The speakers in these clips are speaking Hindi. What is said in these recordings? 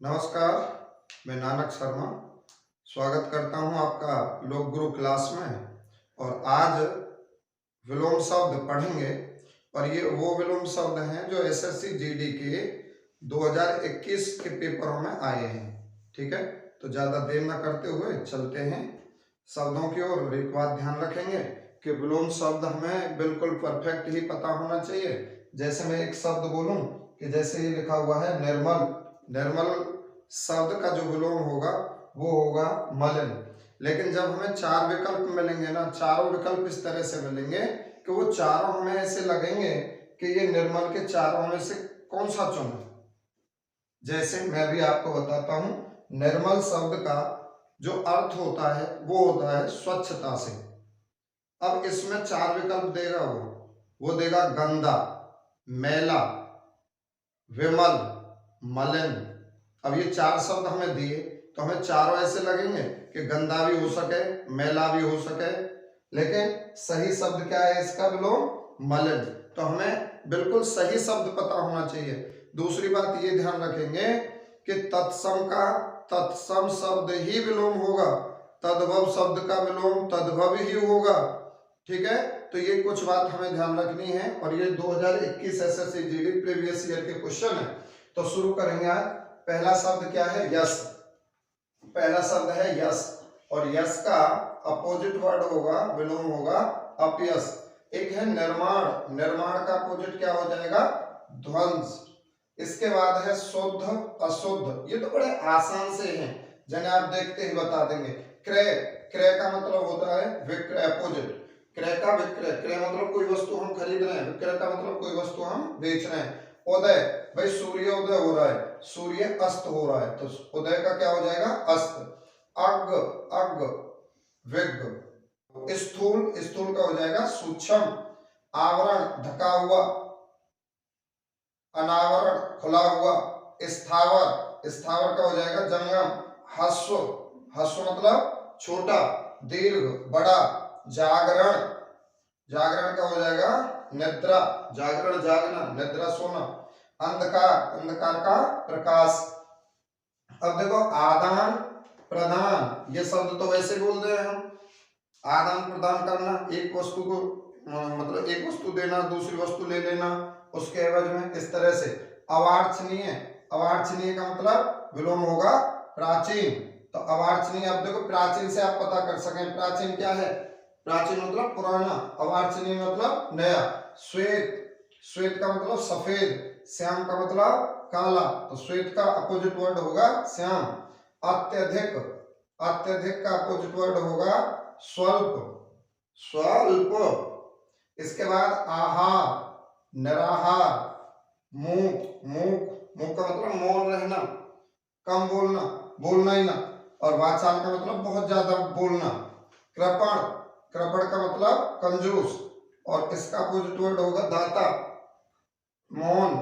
नमस्कार, मैं नानक शर्मा स्वागत करता हूं आपका लोक गुरु क्लास में। और आज विलोम शब्द पढ़ेंगे और ये वो विलोम शब्द हैं जो एसएससी जीडी के 2021 के पेपरों में आए हैं। ठीक है, तो ज़्यादा देर न करते हुए चलते हैं शब्दों की ओर। और एक बात ध्यान रखेंगे कि विलोम शब्द हमें बिल्कुल परफेक्ट ही पता होना चाहिए। जैसे मैं एक शब्द बोलूं कि जैसे ये लिखा हुआ है निर्मल, निर्मल शब्द का जो विलोम होगा वो होगा मलिन। लेकिन जब हमें चार विकल्प मिलेंगे ना, चारों विकल्प इस तरह से मिलेंगे कि वो चारों हमें ऐसे लगेंगे कि ये निर्मल के चारों में से कौन सा चुने। जैसे मैं भी आपको बताता हूं, निर्मल शब्द का जो अर्थ होता है वो होता है स्वच्छता से। अब इसमें चार विकल्प देगा वो देगा गंदा, मैला, विमल, मलिन। अब ये चार शब्द हमें दिए तो हमें चारों ऐसे लगेंगे कि गंदा भी हो सके, मैला भी हो सके, लेकिन सही शब्द क्या है इसका विलोम? मलिन। तो हमें बिल्कुल सही शब्द पता होना चाहिए। दूसरी बात ये ध्यान रखेंगे कि तत्सम का तत्सम शब्द ही विलोम होगा, तद्भव शब्द का विलोम तद्भव ही होगा। ठीक है, तो ये कुछ बात हमें ध्यान रखनी है और ये 2021 एसएससी जीडी प्रीवियस ईयर के क्वेश्चन है। तो शुरू करेंगे आज। पहला शब्द क्या है? यश। पहला शब्द है यश और यश का अपोजिट वर्ड होगा, विलोम होगा अपयश। एक है निर्माण, निर्माण का अपोजिट क्या हो जाएगा? ध्वंस। इसके बाद है शुद्ध, अशुद्ध। ये तो बड़े आसान से हैं, जिन्हें आप देखते ही बता देंगे। क्रय, क्रय का मतलब होता है विक्रय, अपोजिट। क्रय का विक्रय, क्रय मतलब कोई वस्तु हम खरीद रहे हैं, विक्रय का मतलब कोई वस्तु हम बेच रहे हैं। उदय, भाई सूर्य उदय हो रहा है, सूर्य अस्त हो रहा है, तो उदय का क्या हो जाएगा? अस्त। अग, अग, विग। स्थूल, स्थूल का हो जाएगा सूक्ष्म। आवरण, ढका हुआ। अनावरण, खुला हुआ। स्थावर, स्थावर का हो जाएगा जंगम। हस्व, हस्व मतलब छोटा। दीर्घ, बड़ा। जागरण, जागरण का हो जाएगा निद्रा, जागरण जागना, निद्रा सोना। अंधकार, अंधकार का प्रकाश। अब देखो आदान प्रदान, ये शब्द तो वैसे बोल रहे हैं हम, आदान प्रदान करना, एक वस्तु को मतलब एक वस्तु देना, दूसरी वस्तु ले लेना उसके एवज में, इस तरह से। अवांछनीय, अवांछनीय का मतलब विलोम होगा प्राचीन। तो अवांछनीय, अब देखो प्राचीन से आप पता कर सकें, प्राचीन क्या है? प्राचीन मतलब पुराना, अवांछनीय मतलब नया। श्वेत, श्वेत का मतलब सफेद, श्याम का मतलब काला, तो श्वेत का अपोजिट वर्ड होगा श्याम। अत्यधिक, अत्यधिक का अपोजिट वर्ड होगा स्वल्प, स्वल्प। इसके बाद आहार, निराहार। मूक, मूक, मूक का मतलब मौन रहना, कम बोलना, बोलना ही ना। और वाचाल का मतलब बहुत ज्यादा बोलना। कृपण, कृपण का मतलब कंजूस, और इसका अपोजिट वर्ड होगा दाता। मौन,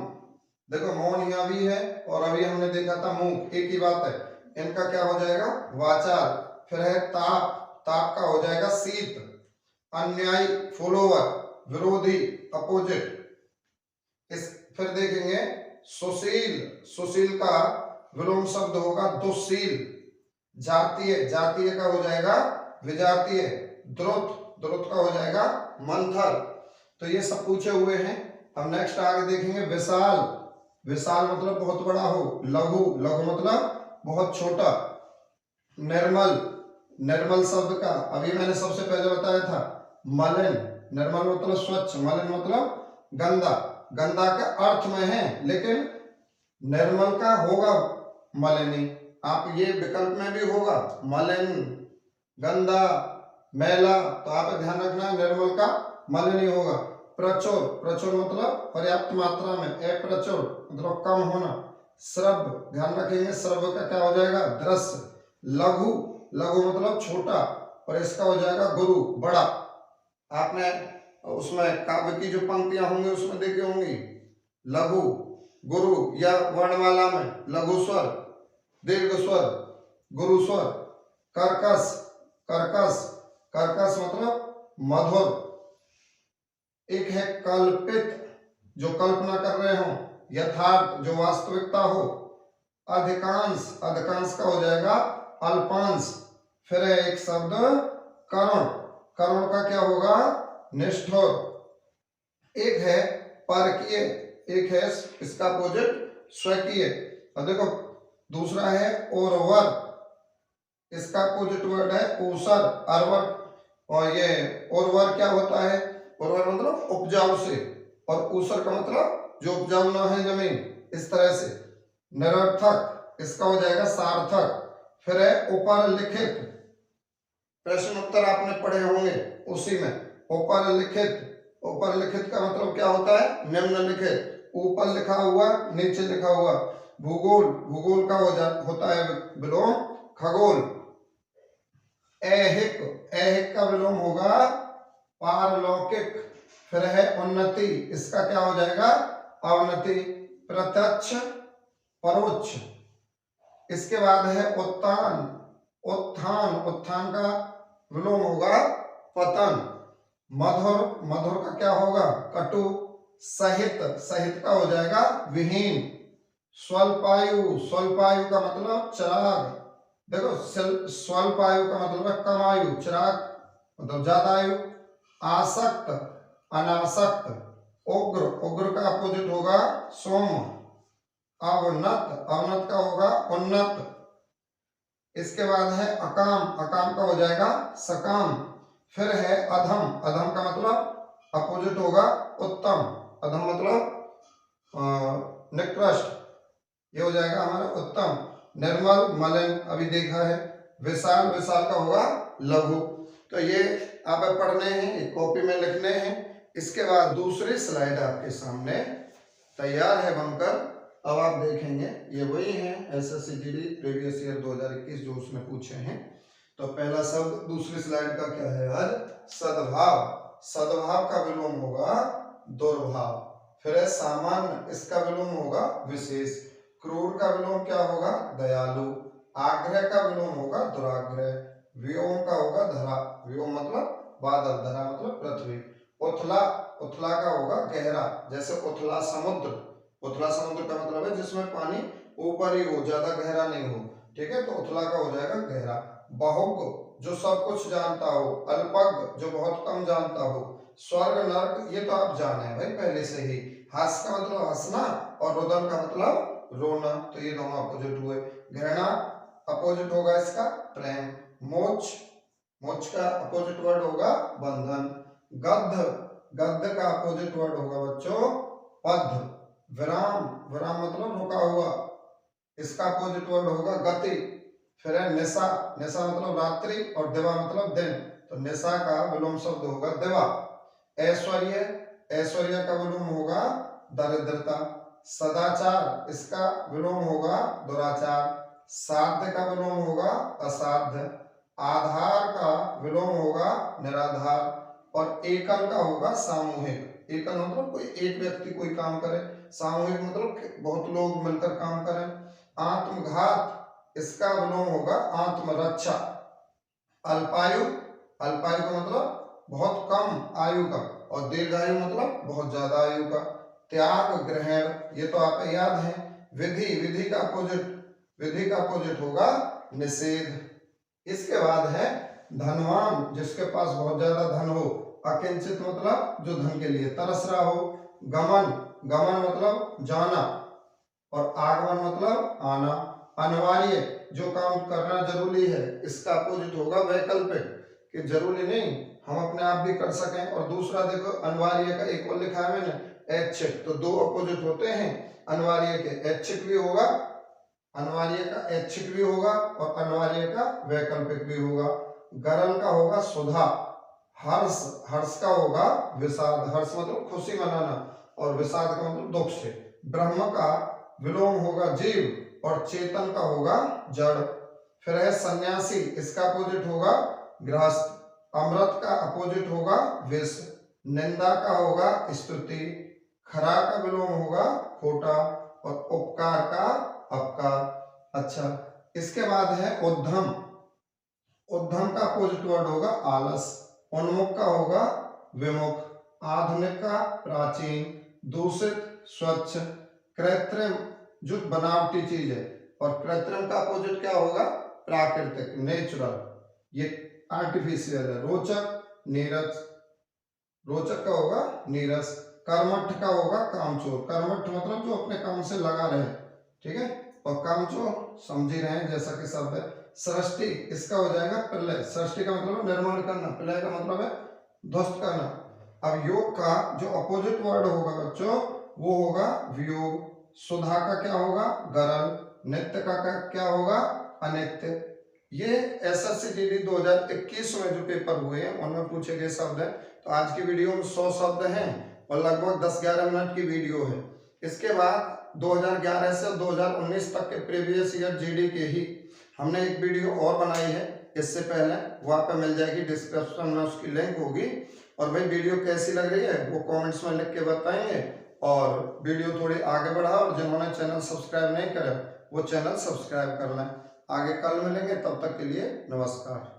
देखो मौन यहाँ भी है और अभी हमने देखा था मूक, एक ही बात है। इनका क्या हो जाएगा? वाचाल। फिर है ताप, ताप का हो जाएगा शीत। अन्यायी, फॉलोवर, विरोधी, अपोजिट। इस फिर देखेंगे सुशील, सुशील का विलोम शब्द होगा दुशील। जातीय, जातीय का हो जाएगा विजातीय। द्रुत, द्रुत का हो जाएगा मंथर। तो ये सब पूछे हुए हैं। हम नेक्स्ट आगे देखेंगे विशाल, विशाल मतलब बहुत बड़ा हो। लघु, लघु मतलब बहुत छोटा। निर्मल, निर्मल शब्द का अभी मैंने सबसे पहले बताया था मलिन, निर्मल मतलब स्वच्छ, मलिन मतलब गंदा। गंदा का अर्थ में है लेकिन निर्मल का होगा मलिनी। आप ये विकल्प में भी होगा मलिन, गंदा, मैला, तो आप ध्यान रखना निर्मल का मलिनी होगा। प्रचुर, प्रचुर मतलब पर्याप्त मात्रा में। अप्रचुर मतलब कम होना। श्रव्य, ध्यान रखेंगे श्रव्य का क्या हो जाएगा? दृश्य। लघु, लघु मतलब छोटा, और इसका हो जाएगा गुरु, बड़ा। आपने उसमें काव्य की जो पंक्तियां होंगी उसमें देखी होंगी, लघु, गुरु, या वर्णमाला में लघु स्वर, दीर्घ स्वर, गुरु स्वर। कर्कश, कर्कश, कर्कश मतलब मधुर। एक है कल्पित, जो कल्पना कर रहे हो। यथार्थ, जो वास्तविकता हो। अधिकांश, अधिकांश का हो जाएगा अल्पांश। फिर है एक शब्द करुण, करुण का क्या होगा निष्ठुर। एक है परकीय, एक है इसका अपोजिट स्वकीय। और देखो दूसरा है ओरवर, इसका अपोजिट वर्ड है ऊसर, अरवर। और ये ओरवर क्या होता है, ओरवर मतलब उपजाऊ से, और ऊसर का मतलब जो उपजाऊ ना है जमीन, इस तरह से। निरर्थक, इसका हो जाएगा सार्थक। फिर है ऊपर लिखित, प्रश्न उत्तर आपने पढ़े होंगे उसी में। ऊपर लिखित, ऊपर लिखित का मतलब क्या होता है निम्नलिखित, ऊपर लिखा हुआ नीचे लिखा हुआ। भूगोल, भूगोल का होता है विलोम खगोल। ऐहिक, ऐहिक का विलोम होगा पारलौकिक। फिर है उन्नति, इसका क्या हो जाएगा अवनति। प्रत्यक्ष परोक्ष। इसके बाद है उत्थान, उत्थान, उत्थान का विलोम होगा पतन। मधुर, मधुर का क्या होगा कटु। सहित, सहित का हो जाएगा विहीन। स्वल्पायु, स्वल्पायु का मतलब चिराग। देखो स्वल्पायु का मतलब है कम आयु, चिराग मतलब ज्यादा आयु। आसक्त, अनासक्त। उग्र, उग्र का अपोजिट होगा सोम। अवनत, अवनत का होगा उन्नत। इसके बाद है अकाम, अकाम का हो जाएगा सकाम। फिर है अधम, अधम का मतलब अपोजिट होगा उत्तम। अधम मतलब निकृष्ट, ये हो जाएगा हमारा उत्तम। निर्मल, मलिन अभी देखा है। विशाल, विशाल का होगा लघु। तो ये आप पढ़ने हैं, कॉपी में लिखने हैं। इसके बाद दूसरी स्लाइड आपके सामने तैयार है बनकर। अब आप देखेंगे ये वही है एसएससी जीडी प्रीवियस ईयर 2021 जो उसने पूछे हैं। तो पहला शब्द दूसरी स्लाइड का क्या है आज सद्भाव। सद्भाव का विलोम होगा दुर्भाव। फिर है सामान्य, इसका विलोम होगा विशेष। क्रूर का विलोम क्या होगा दयालु। आग्रह का विलोम होगा दुराग्रह। व्योम का होगा धरा, व्योम मतलब बादल, धरा मतलब पृथ्वी। उथला, उथला का होगा गहरा, जैसे उथला समुद्र। उथला समुद्र का मतलब है जिसमें पानी ऊपर ही हो, ज्यादा गहरा नहीं हो, ठीक है, तो उथला का हो जाएगा गहरा। बहुज्ञ, जो सब कुछ जानता हो। अल्पज्ञ, जो बहुत कम जानता हो। स्वर्ग नर्क, ये तो आप जाने भाई पहले से ही। हास्य का मतलब हंसना, और रुदन का मतलब रोना, तो ये दोनों अपोजिट हुए। घृणा अपोजिट होगा इसका प्रेम। मोक्ष, मोक्ष का अपोजिट वर्ड होगा बंधन। गद्ध, गद्ध का अपोजिट वर्ड होगा बच्चों पद्ध। विराम, विराम मतलब रुका हुआ, इसका अपोजिट वर्ड होगा गति। फिर है निशा, निशा मतलब रात्रि, और दिवा मतलब दिन, तो निशा का विलोम शब्द होगा दिवा। ऐश्वर्य, ऐश्वर्य का विलोम होगा दरिद्रता। सदाचार, इसका विलोम होगा दुराचार। साध्य का विलोम होगा असाध्य। आधार का विलोम होगा निराधार। और एकल का होगा सामूहिक। एकल मतलब कोई एक व्यक्ति कोई काम करे, सामूहिक मतलब बहुत लोग मिलकर काम करें। आत्मघात, इसका विलोम होगा आत्मरक्षा। अल्पायु, अल्पायु का मतलब बहुत कम आयु का, और दीर्घायु मतलब बहुत ज्यादा आयु का। त्याग ग्रहण, ये तो आपको याद है। विधि, विधि का अपोजिट, विधि का अपोजिट होगा निषेध। इसके बाद है धनवान, जिसके पास बहुत ज्यादा धन हो। अकिंचित मतलब जो धन के लिए तरस रहा हो। गमन, गमन मतलब जाना, और आगमन मतलब आना। अनिवार्य, जो काम करना जरूरी है, इसका अपोजिट होगा वैकल्पिक, कि जरूरी नहीं हम अपने आप भी कर सकें। और दूसरा देखो अनिवार्य का एक और लिखा है मैंने ऐच्छिक, तो दो अपोजिट होते हैं अनिवार्य के। ऐच्छिक भी होगा, अनिवार्य का ऐच्छिक भी होगा, और अनिवार्य का वैकल्पिक भी होगा। गरल का होगा सुधा। हर्ष, हर्ष का होगा विषाद, हर्ष मतलब खुशी मनाना, और विषाद का मतलब दुख से। ब्रह्म का विलोम होगा जीव, और चेतन का होगा जड़। फिर है सन्यासी, इसका अपोजिट होगा गृहस्थ। अमृत का अपोजिट होगा विष। निंदा का होगा स्तुति। खरा का विलोम होगा खोटा, और उपकार का अपकार। अच्छा, इसके बाद है उद्धम, उद्धम का अपोजिट वर्ड होगा आलस। उन्मुख का होगा विमुख। आधुनिक का प्राचीन। दूषित स्वच्छ। कृत्रिम, जो बनावटी चीज है, और कृत्रिम का अपोजिट क्या होगा, प्राकृतिक, नेचुरल, ये आर्टिफिशियल है। रोचक, नीरस, रोचक का होगा नीरस। कर्मठ का होगा कामचोर, कर्मठ मतलब जो अपने काम से लगा रहे, ठीक है, और कामचोर समझ ही रहे हैं जैसा कि शब्द है। सृष्टि, इसका हो जाएगा प्रलय, सृष्टि का मतलब निर्माण करना, प्रलय का मतलब है ध्वस्त करना। अब योग का जो अपोजिट वर्ड होगा बच्चों वो होगा वियोग। सुधा का क्या होगा, गरल। नित्य का क्या होगा, अनित्य। ये एसएससी जीडी 2021 में जो पेपर हुए हैं उनमें पूछे गए शब्द है। तो आज की वीडियो में 100 शब्द हैं और लगभग 10-11 मिनट की वीडियो है। इसके बाद 2011 से 2019 तक के प्रीवियस ईयर जीडी के ही हमने एक वीडियो और बनाई है इससे पहले, वहां पे मिल जाएगी, डिस्क्रिप्शन में उसकी लिंक होगी। और भाई वीडियो कैसी लग रही है वो कमेंट्स में लिख के बताएंगे। और वीडियो थोड़ी आगे बढ़ा, और जिन्होंने चैनल सब्सक्राइब नहीं करे वो चैनल सब्सक्राइब कर लें। आगे कल मिलेंगे, तब तक के लिए नमस्कार।